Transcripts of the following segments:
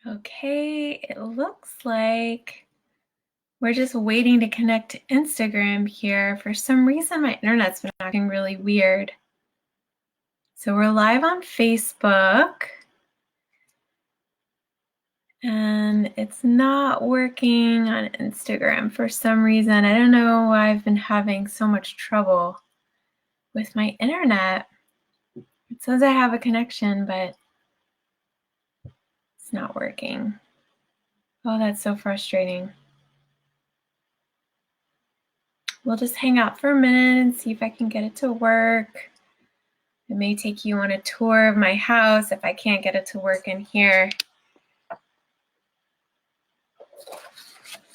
Okay, it looks like we're just waiting to connect to Instagram here. For some reason, my internet's been acting really weird. So we're live on Facebook. And it's not working on Instagram for some reason. I don't know why I've been having so much trouble with my internet. It says I have a connection, but it's not working. Oh, that's so frustrating. We'll just hang out for a minute and see if I can get it to work. I may take you on a tour of my house if I can't get it to work in here.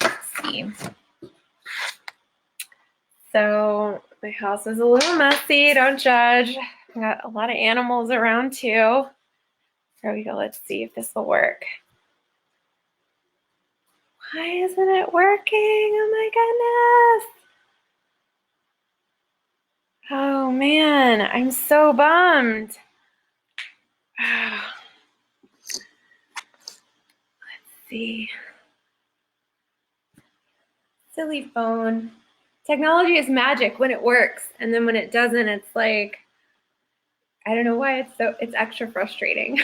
Let's see. So my house is a little messy, don't judge. I got a lot of animals around too. There we go, let's see if this will work. Why isn't it working? Oh my goodness. Oh man, I'm so bummed. Let's see. Silly phone. Technology is magic when it works, and then when it doesn't, it's like, I don't know why it's extra frustrating.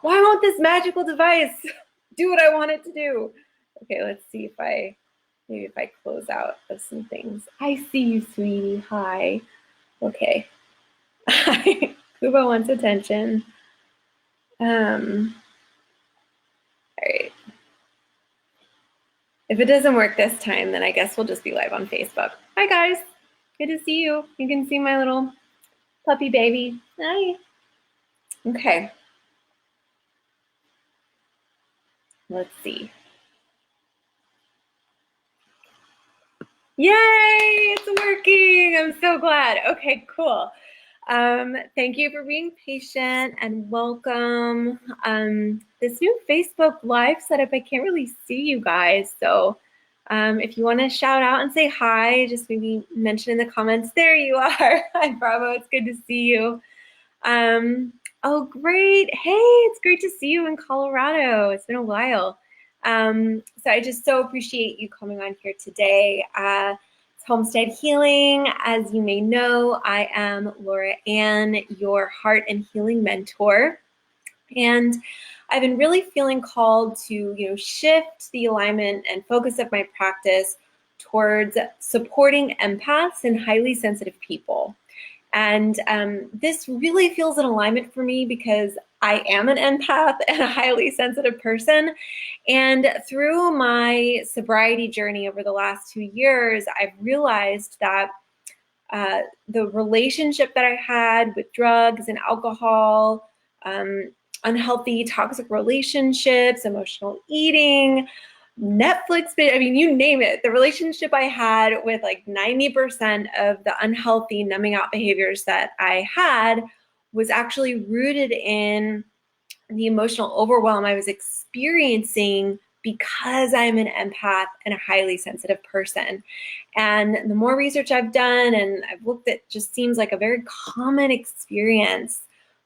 Why won't this magical device do what I want it to do? Okay, let's see if maybe if I close out of some things. I see you, sweetie. Hi. Okay. Kubo wants attention. All right. If it doesn't work this time, then I guess we'll just be live on Facebook. Hi, guys. Good to see you. You can see my little puppy baby. Hi. Okay. Let's see. Yay, it's working. I'm so glad. Okay, cool. Thank you for being patient and welcome. This new Facebook Live setup, I can't really see you guys. So if you want to shout out and say hi, just maybe mention in the comments. There you are. Hi, Bravo. It's good to see you. Oh, great. Hey, it's great to see you in Colorado. It's been a while. So I just so appreciate you coming on here today. It's Homestead Healing. As you may know, I am Laura Ann, your heart and healing mentor. And I've been really feeling called to, shift the alignment and focus of my practice towards supporting empaths and highly sensitive people. And this really feels in alignment for me because I am an empath and a highly sensitive person. And through my sobriety journey over the last 2 years, I've realized that the relationship that I had with drugs and alcohol, unhealthy, toxic relationships, emotional eating, Netflix, I mean, you name it. The relationship I had with like 90% of the unhealthy numbing out behaviors that I had was actually rooted in the emotional overwhelm I was experiencing because I'm an empath and a highly sensitive person. And the more research I've done and I've looked at, just seems like a very common experience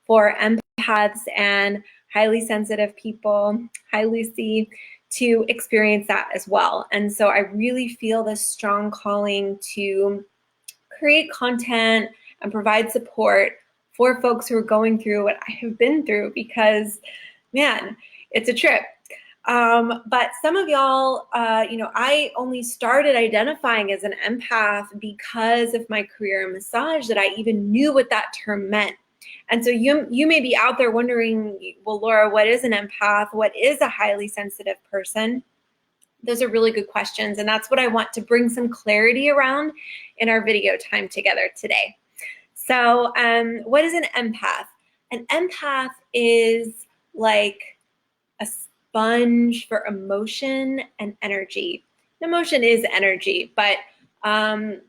for empaths and highly sensitive people, hi Lucy, to experience that as well. And so I really feel this strong calling to create content and provide support for folks who are going through what I have been through because, man, it's a trip. But some of y'all, I only started identifying as an empath because of my career in massage, that I even knew what that term meant. And so you may be out there wondering, well, Laura, what is an empath? What is a highly sensitive person? Those are really good questions. And that's what I want to bring some clarity around in our video time together today. So what is an empath? An empath is like a sponge for emotion and energy. Emotion is energy, but empaths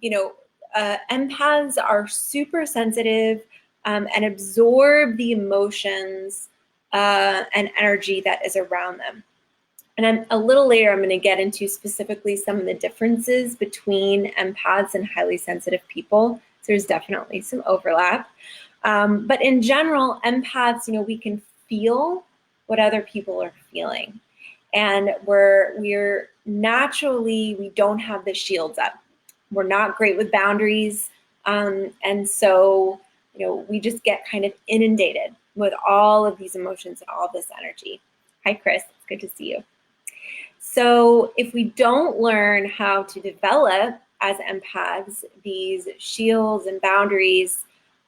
are super sensitive and absorb the emotions and energy that is around them. And a little later, I'm going to get into specifically some of the differences between empaths and highly sensitive people. So there's definitely some overlap. But in general, empaths, we can feel what other people are feeling. And we're naturally, we don't have the shields up. We're not great with boundaries. And so, we just get kind of inundated with all of these emotions and all this energy. Hi, Chris, it's good to see you. So if we don't learn how to develop as empaths these shields and boundaries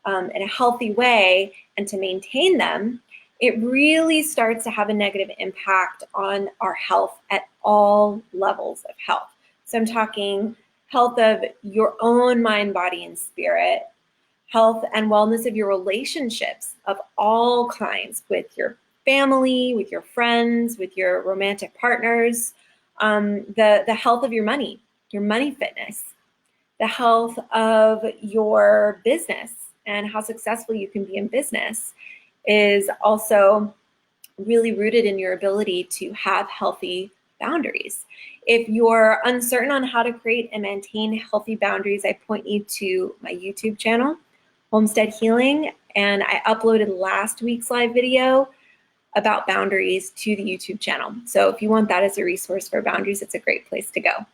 in a healthy way and to maintain them, it really starts to have a negative impact on our health at all levels of health. So I'm talking health of your own mind, body, and spirit, health and wellness of your relationships of all kinds, with your family, with your friends, with your romantic partners, the health of your money fitness, the health of your business and how successful you can be in business is also really rooted in your ability to have healthy boundaries. If you're uncertain on how to create and maintain healthy boundaries, I point you to my YouTube channel, Homestead Healing, and I uploaded last week's live video about boundaries to the YouTube channel. So if you want that as a resource for boundaries, it's a great place to go.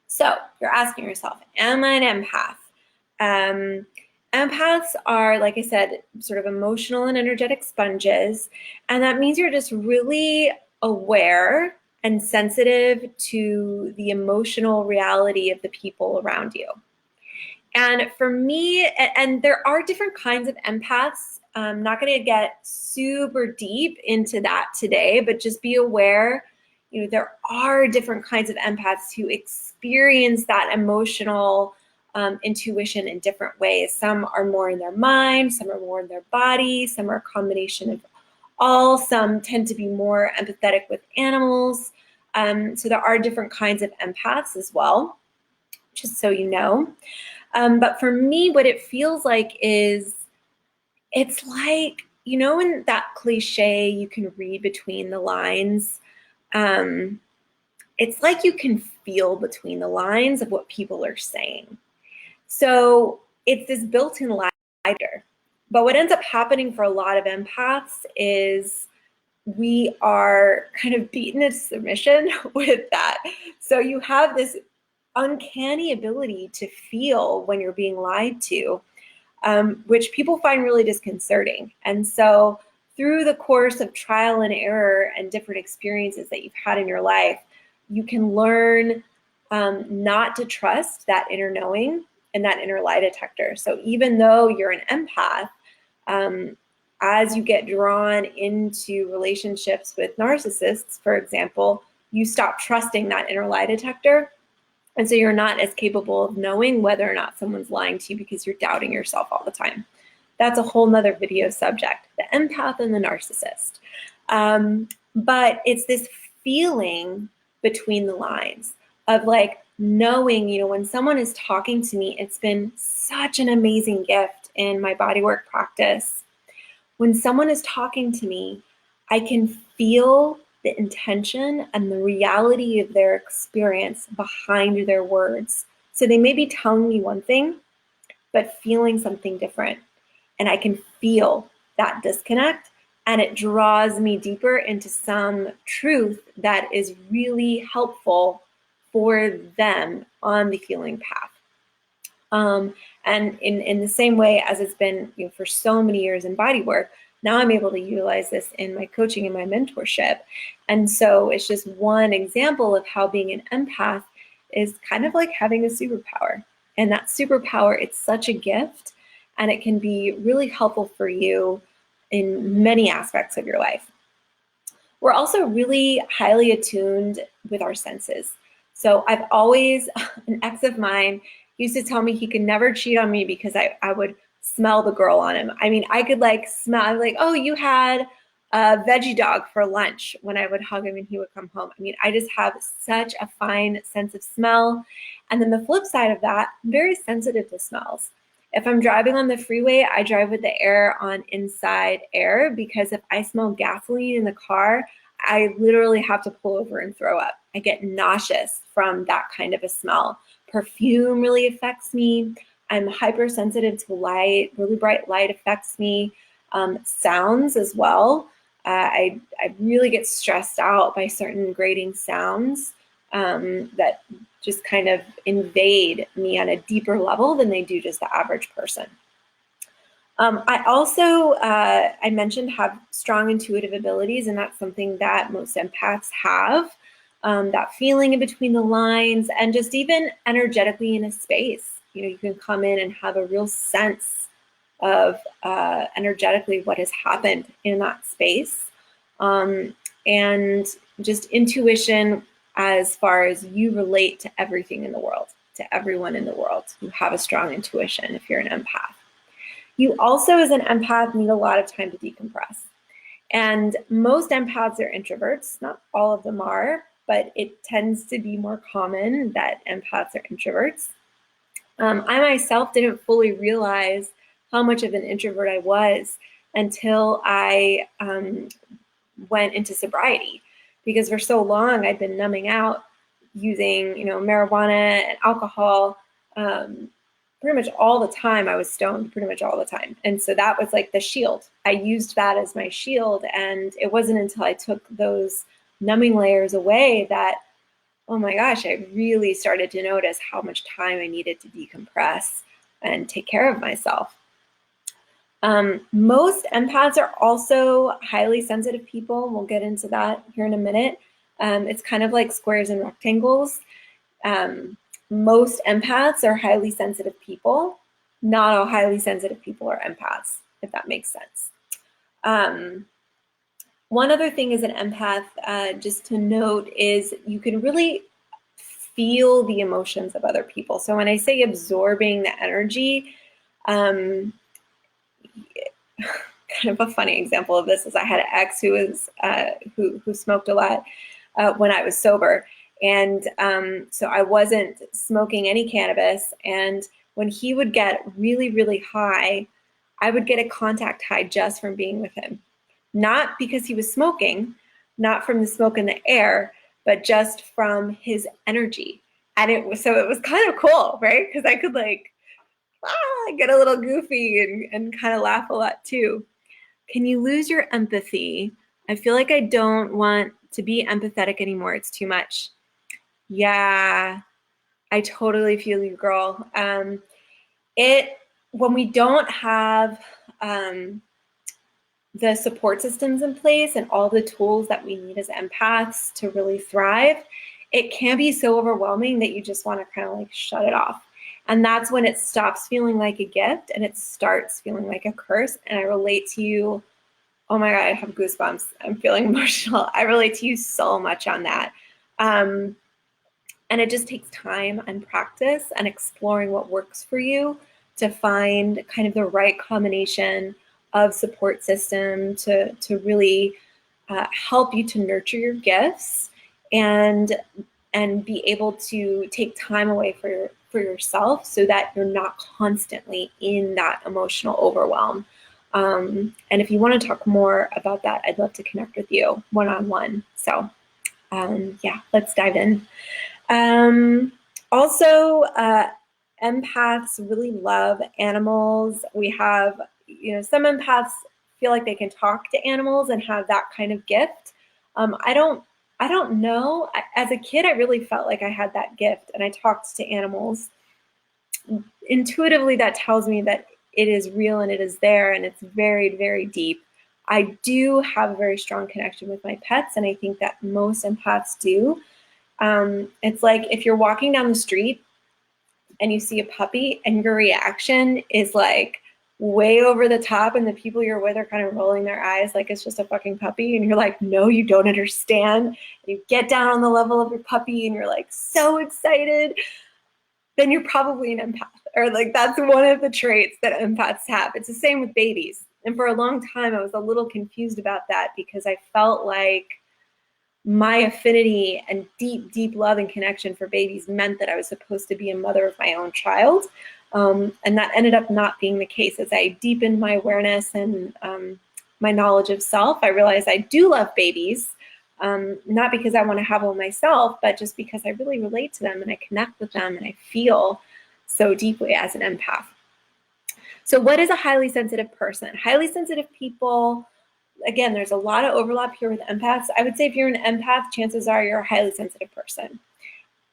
So you're asking yourself, am I an empath? Empaths are, like I said, sort of emotional and energetic sponges, and that means you're just really aware and sensitive to the emotional reality of the people around you. And for me, and there are different kinds of empaths. I'm not going to get super deep into that today, but just be aware, there are different kinds of empaths who experience that emotional intuition in different ways. Some are more in their mind, some are more in their body, some are a combination of all. Some tend to be more empathetic with animals. So there are different kinds of empaths as well, just so you know. But for me, what it feels like is, it's like, in that cliche, you can read between the lines. It's like you can feel between the lines of what people are saying. So it's this built-in lie. But what ends up happening for a lot of empaths is we are kind of beaten into submission with that. So you have this uncanny ability to feel when you're being lied to, which people find really disconcerting. And so through the course of trial and error and different experiences that you've had in your life, you can learn not to trust that inner knowing and that inner lie detector. So even though you're an empath, as you get drawn into relationships with narcissists, for example, you stop trusting that inner lie detector. And so you're not as capable of knowing whether or not someone's lying to you because you're doubting yourself all the time. That's a whole nother video subject, the empath and the narcissist. But it's this feeling between the lines of like knowing, when someone is talking to me, it's been such an amazing gift in my bodywork practice. When someone is talking to me, I can feel the intention and the reality of their experience behind their words. So they may be telling me one thing, but feeling something different. And I can feel that disconnect, and it draws me deeper into some truth that is really helpful for them on the healing path. And in the same way as it's been for so many years in bodywork, now I'm able to utilize this in my coaching and my mentorship. And so it's just one example of how being an empath is kind of like having a superpower. And that superpower, it's such a gift, and it can be really helpful for you in many aspects of your life. We're also really highly attuned with our senses. So I've always, an ex of mine used to tell me he could never cheat on me because I would smell the girl on him. I mean, I could smell, I'm like, oh, you had a veggie dog for lunch, when I would hug him and he would come home. I mean, I just have such a fine sense of smell. And then the flip side of that, I'm very sensitive to smells. If I'm driving on the freeway, I drive with the air on inside air, because if I smell gasoline in the car, I literally have to pull over and throw up. I get nauseous from that kind of a smell. Perfume really affects me. I'm hypersensitive to light. Really bright light affects me. Sounds as well. I really get stressed out by certain grating sounds that just kind of invade me on a deeper level than they do just the average person. I also, I mentioned, have strong intuitive abilities, and that's something that most empaths have. That feeling in between the lines, and just even energetically in a space. You can come in and have a real sense of energetically what has happened in that space. And just intuition as far as you relate to everything in the world, to everyone in the world. You have a strong intuition if you're an empath. You also, as an empath, need a lot of time to decompress. And most empaths are introverts. Not all of them are, but it tends to be more common that empaths are introverts. I myself didn't fully realize how much of an introvert I was until I went into sobriety, because for so long I'd been numbing out using, marijuana and alcohol. Pretty much all the time. I was stoned pretty much all the time. And so that was like the shield. I used that as my shield. And it wasn't until I took those numbing layers away that, oh my gosh, I really started to notice how much time I needed to decompress and take care of myself. Most empaths are also highly sensitive people. We'll get into that here in a minute. It's kind of like squares and rectangles. Most empaths are highly sensitive people. Not all highly sensitive people are empaths, if that makes sense. One other thing as an empath, just to note, is you can really feel the emotions of other people. So when I say absorbing the energy, kind of a funny example of this is I had an ex who was who smoked a lot when I was sober. And so I wasn't smoking any cannabis. And when he would get really, really high, I would get a contact high just from being with him. Not because he was smoking, not from the smoke in the air, but just from his energy. And it was kind of cool, right? Because I could get a little goofy and kind of laugh a lot too. Can you lose your empathy? I feel like I don't want to be empathetic anymore. It's too much. Yeah, I totally feel you, girl. When we don't have the support systems in place and all the tools that we need as empaths to really thrive, it can be so overwhelming that you just want to kind of shut it off. And that's when it stops feeling like a gift and it starts feeling like a curse. And I relate to you. Oh my God, I have goosebumps. I'm feeling emotional. I relate to you so much on that. And it just takes time and practice and exploring what works for you to find kind of the right combination of support system to really help you to nurture your gifts and be able to take time away for yourself so that you're not constantly in that emotional overwhelm. And if you want to talk more about that, I'd love to connect with you one-on-one. So yeah, let's dive in. Also, empaths really love animals. We have, some empaths feel like they can talk to animals and have that kind of gift. I don't know. As a kid, I really felt like I had that gift and I talked to animals. Intuitively, that tells me that it is real and it is there and it's very, very deep. I do have a very strong connection with my pets, and I think that most empaths do. It's like if you're walking down the street and you see a puppy and your reaction is like way over the top and the people you're with are kind of rolling their eyes like it's just a fucking puppy, and you're like, no, you don't understand. And you get down on the level of your puppy and you're like so excited, then you're probably an empath, or that's one of the traits that empaths have. It's the same with babies. And for a long time, I was a little confused about that because I felt like my affinity and deep, deep love and connection for babies meant that I was supposed to be a mother of my own child. And that ended up not being the case. As I deepened my awareness and my knowledge of self, I realized I do love babies, not because I want to have one myself, but just because I really relate to them and I connect with them and I feel so deeply as an empath. So what is a highly sensitive person? Highly sensitive people again, there's a lot of overlap here with empaths. I would say if you're an empath, chances are you're a highly sensitive person.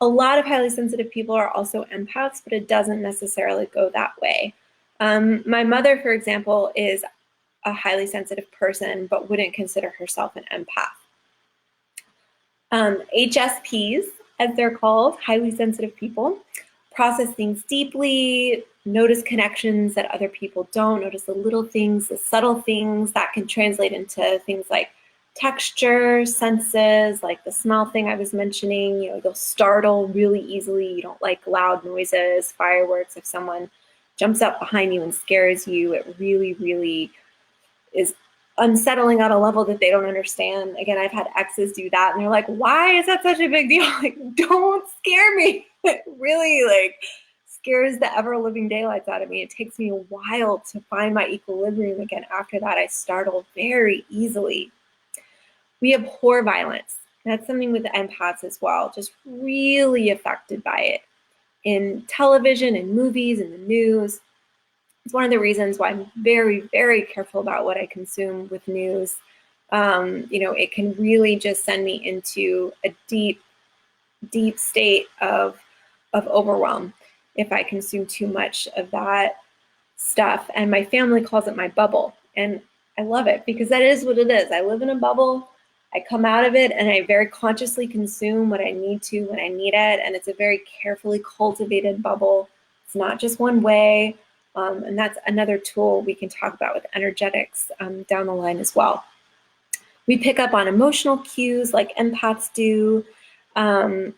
A lot of highly sensitive people are also empaths, but it doesn't necessarily go that way. My mother, for example, is a highly sensitive person, but wouldn't consider herself an empath. HSPs, as they're called, highly sensitive people, process things deeply, notice connections that other people don't, notice the little things, the subtle things that can translate into things like texture, senses, like the smell thing I was mentioning. You'll startle really easily. You don't like loud noises, fireworks. If someone jumps up behind you and scares you, it really, really is unsettling on a level that they don't understand. Again, I've had exes do that, and they're like, why is that such a big deal? Like, don't scare me. It really scares the ever-living daylights out of me. It takes me a while to find my equilibrium again. After that, I startle very easily. We abhor violence. That's something with the empaths as well, just really affected by it. In television, in movies, in the news. It's one of the reasons why I'm very, very careful about what I consume with news. It can really just send me into a deep, deep state of overwhelm if I consume too much of that stuff. And my family calls it my bubble. And I love it because that is what it is. I live in a bubble. I come out of it and I very consciously consume what I need to when I need it. And it's a very carefully cultivated bubble. It's not just one way. And that's another tool we can talk about with energetics down the line as well. We pick up on emotional cues like empaths do. And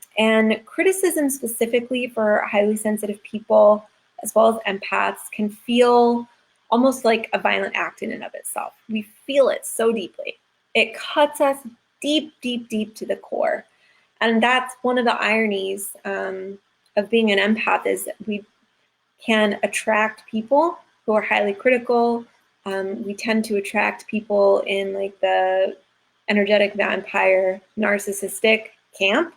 criticism specifically for highly sensitive people, as well as empaths, can feel almost like a violent act in and of itself. We feel it so deeply. It cuts us deep, deep, deep to the core. And that's one of the ironies of being an empath is we can attract people who are highly critical. We tend to attract people in the energetic vampire narcissistic camp.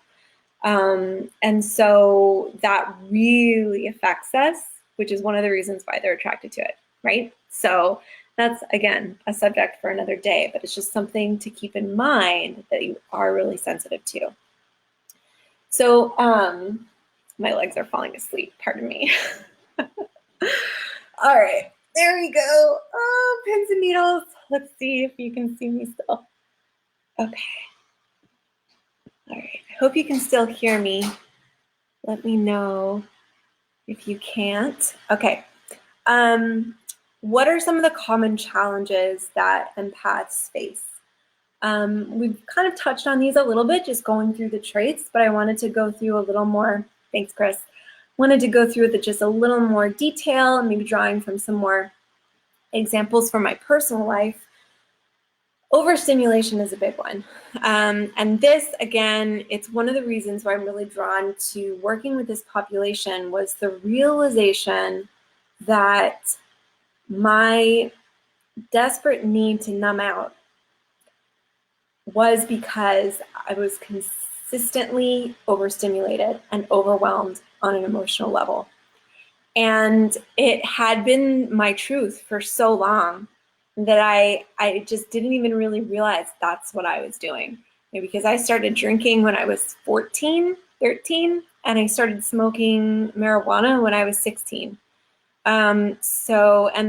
And so that really affects us, which is one of the reasons why they're attracted to it, right? So that's, again, a subject for another day, but it's just something to keep in mind that you are really sensitive to. So my legs are falling asleep, pardon me. All right, there we go. Oh, pins and needles. Let's see if you can see me still. Okay. All right, I hope you can still hear me. Let me know if you can't. Okay. What are some of the common challenges that empaths face? We've kind of touched on these a little bit, just going through the traits, but I wanted to go through a little more. Thanks, Chris. Wanted to go through with just a little more detail and maybe drawing from some more examples from my personal life. Overstimulation is a big one. And this, again, it's one of the reasons why I'm really drawn to working with this population was the realization that my desperate need to numb out was because I was consistently overstimulated and overwhelmed on an emotional level. And it had been my truth for so long that I just didn't even really realize that's what I was doing. Because I started drinking when I was 14, 13, and I started smoking marijuana when I was 16. And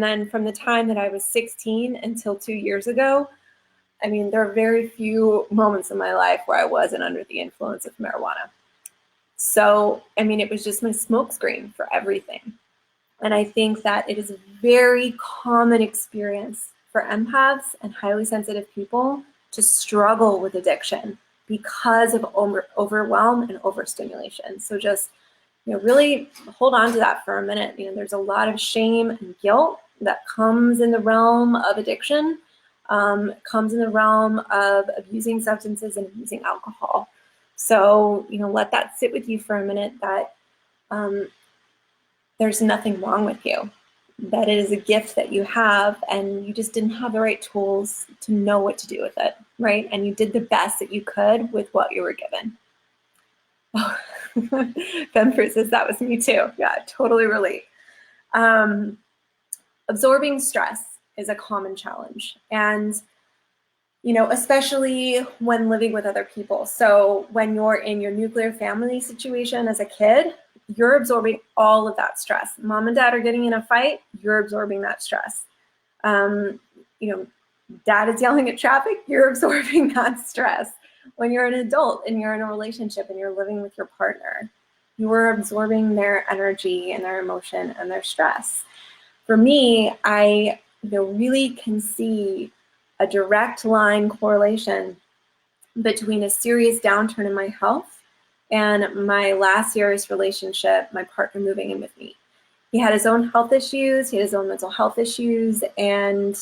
then from the time that I was 16 until 2 years ago, I mean, there are very few moments in my life where I wasn't under the influence of marijuana. So, I mean, it was just my smokescreen for everything. And I think that it is a very common experience for empaths and highly sensitive people to struggle with addiction because of overwhelm and overstimulation. So just, really hold on to that for a minute. There's a lot of shame and guilt that comes in the realm of addiction, comes in the realm of abusing substances and abusing alcohol. So, let that sit with you for a minute that there's nothing wrong with you, that it is a gift that you have and you just didn't have the right tools to know what to do with it, right? And you did the best that you could with what you were given. Oh, Benford says that was me too. Yeah, totally relate. Absorbing stress is a common challenge. And especially when living with other people. So when you're in your nuclear family situation as a kid, you're absorbing all of that stress. Mom and dad are getting in a fight, you're absorbing that stress. Dad is yelling at traffic, you're absorbing that stress. When you're an adult and you're in a relationship and you're living with your partner, you are absorbing their energy and their emotion and their stress. For me, I really can see a direct line correlation between a serious downturn in my health and my last year's relationship, my partner moving in with me. He had his own health issues, he had his own mental health issues, and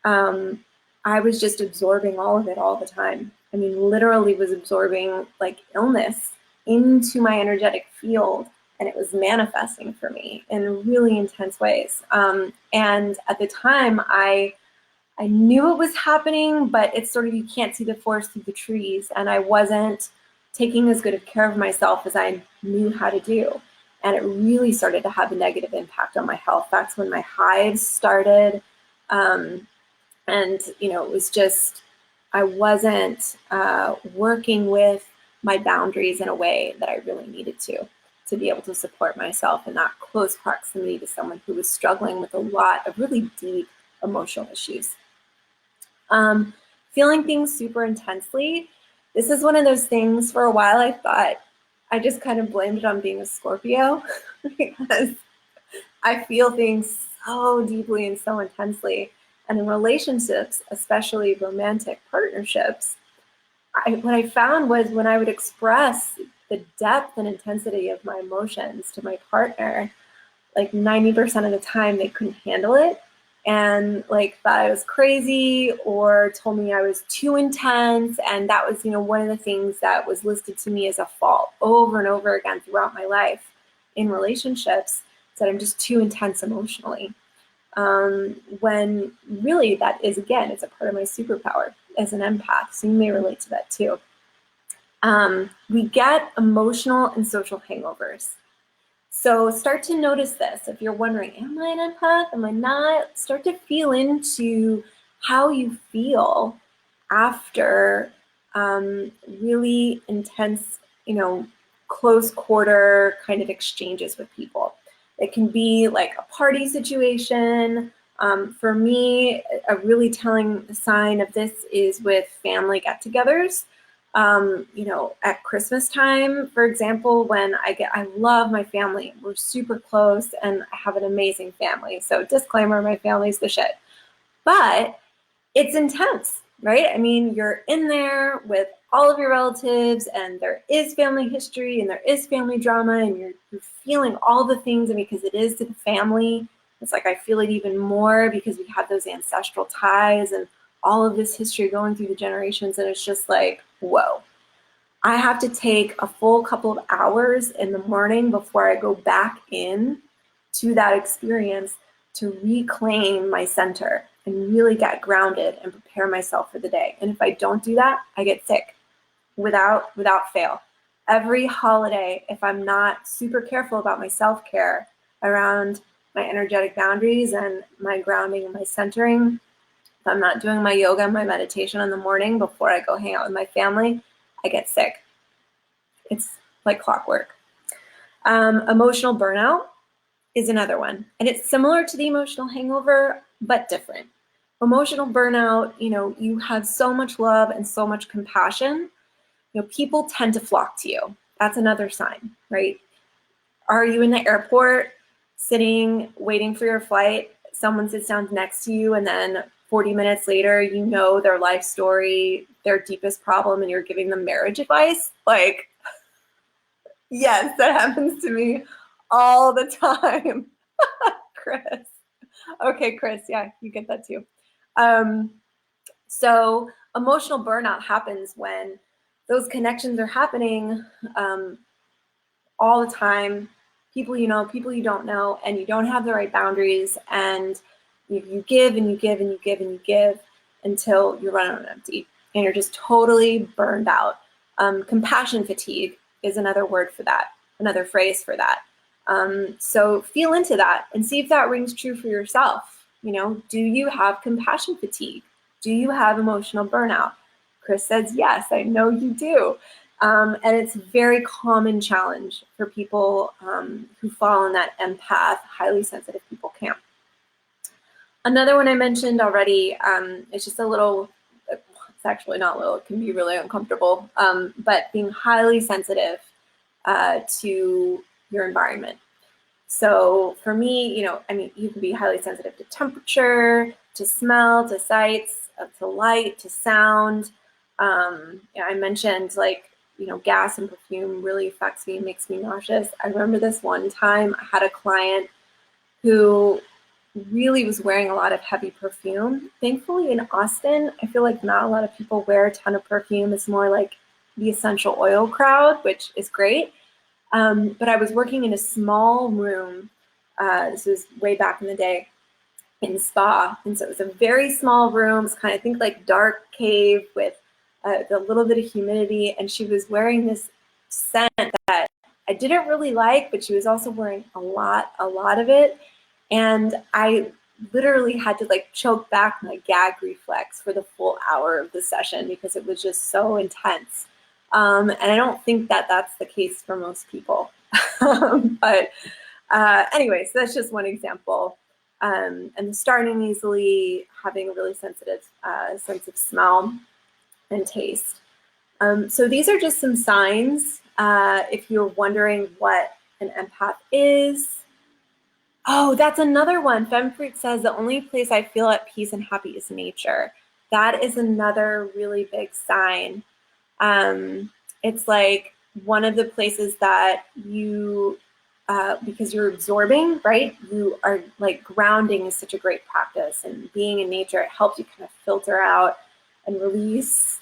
I was just absorbing all of it all the time. I mean, literally was absorbing like illness into my energetic field, and it was manifesting for me in really intense ways. And at the time, I knew it was happening, but it's sort of, you can't see the forest through the trees, and I wasn't taking as good of care of myself as I knew how to do. And it really started to have a negative impact on my health. That's when my hives started. And, it was just, I wasn't working with my boundaries in a way that I really needed to be able to support myself in that close proximity to someone who was struggling with a lot of really deep emotional issues. Feeling things super intensely. This is one of those things. For a while I thought I just kind of blamed it on being a Scorpio because I feel things so deeply and so intensely. And in relationships, especially romantic partnerships, what I found was when I would express the depth and intensity of my emotions to my partner, like 90% of the time they couldn't handle it, and like thought I was crazy or told me I was too intense. And that was, one of the things that was listed to me as a fault over and over again throughout my life in relationships, that I'm just too intense emotionally. When really that is, again, it's a part of my superpower as an empath. So you may relate to that too. We get emotional and social hangovers. So start to notice this. If you're wondering, am I an empath? Am I not? Start to feel into how you feel after really intense, close quarter kind of exchanges with people. It can be like a party situation. For me, a really telling sign of this is with family get-togethers. At Christmas time, for example, when I love my family. We're super close and I have an amazing family. So disclaimer, my family's the shit. But it's intense, right? I mean, you're in there with all of your relatives and there is family history and there is family drama and you're feeling all the things. And because it is to the family, it's like I feel it even more because we have those ancestral ties and all of this history going through the generations. And it's just like, whoa. I have to take a full couple of hours in the morning before I go back in to that experience to reclaim my center and really get grounded and prepare myself for the day. And if I don't do that, I get sick without fail. Every holiday, if I'm not super careful about my self-care around my energetic boundaries and my grounding and my centering, if I'm not doing my yoga and my meditation in the morning before I go hang out with my family, I get sick. It's like clockwork. Emotional burnout is another one. And it's similar to the emotional hangover, but different. Emotional burnout, you have so much love and so much compassion. People tend to flock to you. That's another sign, right? Are you in the airport sitting, waiting for your flight? Someone sits down next to you and then 40 minutes later, their life story, their deepest problem, and you're giving them marriage advice? Like, yes, that happens to me all the time. Chris. Okay, Chris, yeah, you get that too. So emotional burnout happens when those connections are happening all the time. People you know, people you don't know, and you don't have the right boundaries, and you give and you give and you give and you give until you're running on empty and you're just totally burned out. Compassion fatigue is another word for that, another phrase for that. So feel into that and see if that rings true for yourself. Do you have compassion fatigue? Do you have emotional burnout? Chris says, yes, I know you do. And it's a very common challenge for people who fall in that empath, highly sensitive people camp. Another one I mentioned already, it's just a little, it's actually not little, it can be really uncomfortable, but being highly sensitive to your environment. So for me, you can be highly sensitive to temperature, to smell, to sights, to light, to sound. I mentioned gas and perfume really affects me and makes me nauseous. I remember this one time I had a client who really was wearing a lot of heavy perfume. Thankfully in Austin, I feel like not a lot of people wear a ton of perfume. It's more like the essential oil crowd, which is great. But I was working in a small room. This was way back in the day in spa. And so it was a very small room. It's kind of, think like dark cave with a little bit of humidity. And she was wearing this scent that I didn't really like, but she was also wearing a lot of it. And I literally had to choke back my gag reflex for the full hour of the session because it was just so intense. And I don't think that that's the case for most people. But anyway, so that's just one example. And starting easily, having a really sensitive sense of smell and taste. So these are just some signs if you're wondering what an empath is. Oh, that's another one. FemFruit says the only place I feel at peace and happy is nature. That is another really big sign. It's like one of the places that you, because you're absorbing, right? You are grounding is such a great practice, and being in nature, it helps you kind of filter out and release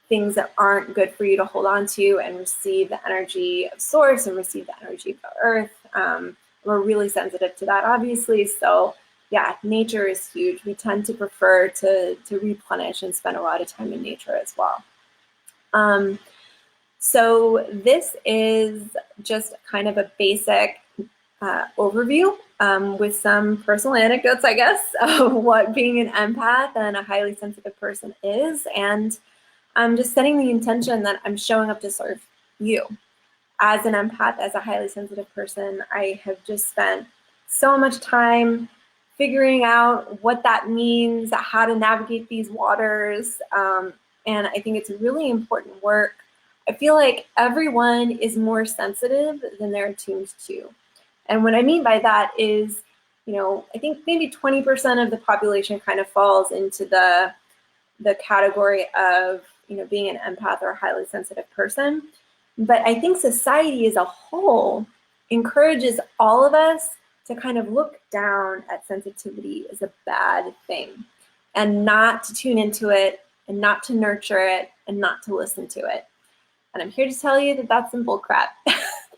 things that aren't good for you to hold on to and receive the energy of source and receive the energy of the earth. We're really sensitive to that, obviously. So yeah, nature is huge. We tend to prefer to replenish and spend a lot of time in nature as well. So this is just kind of a basic overview with some personal anecdotes, I guess, of what being an empath and a highly sensitive person is. And I'm just setting the intention that I'm showing up to serve you. As an empath, as a highly sensitive person, I have just spent so much time figuring out what that means, how to navigate these waters. And I think it's really important work. I feel like everyone is more sensitive than they're attuned to. And what I mean by that is, I think maybe 20% of the population kind of falls into the category of, being an empath or a highly sensitive person. But I think society as a whole encourages all of us to kind of look down at sensitivity as a bad thing and not to tune into it and not to nurture it and not to listen to it. And I'm here to tell you that that's some bullcrap,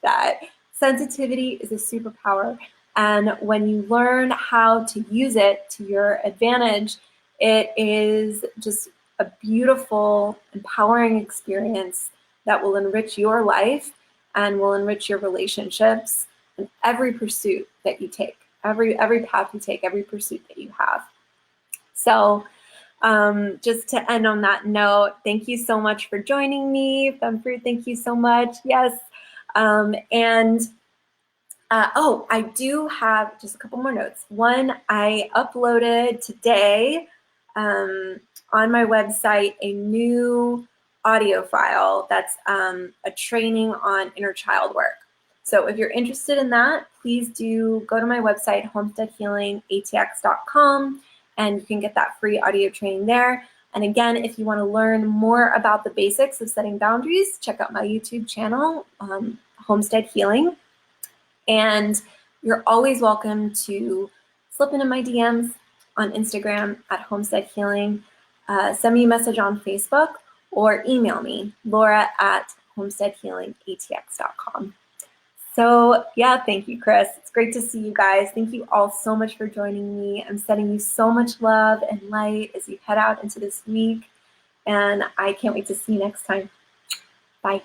that sensitivity is a superpower. And when you learn how to use it to your advantage, it is just a beautiful, empowering experience that will enrich your life and will enrich your relationships and every pursuit that you take, every path you take, every pursuit that you have. So just to end on that note, thank you so much for joining me. FemFruit, thank you so much. Yes. I do have just a couple more notes. One, I uploaded today on my website a new audio file that's a training on inner child work. So if you're interested in that, please do go to my website, homesteadhealingatx.com, and you can get that free audio training there. And again, if you want to learn more about the basics of setting boundaries, check out my YouTube channel, Homestead Healing. And you're always welcome to slip into my DMs on Instagram at Homestead Healing, send me a message on Facebook, or email me, laura@homesteadhealingatx.com. So yeah, thank you, Chris. It's great to see you guys. Thank you all so much for joining me. I'm sending you so much love and light as you head out into this week, and I can't wait to see you next time. Bye.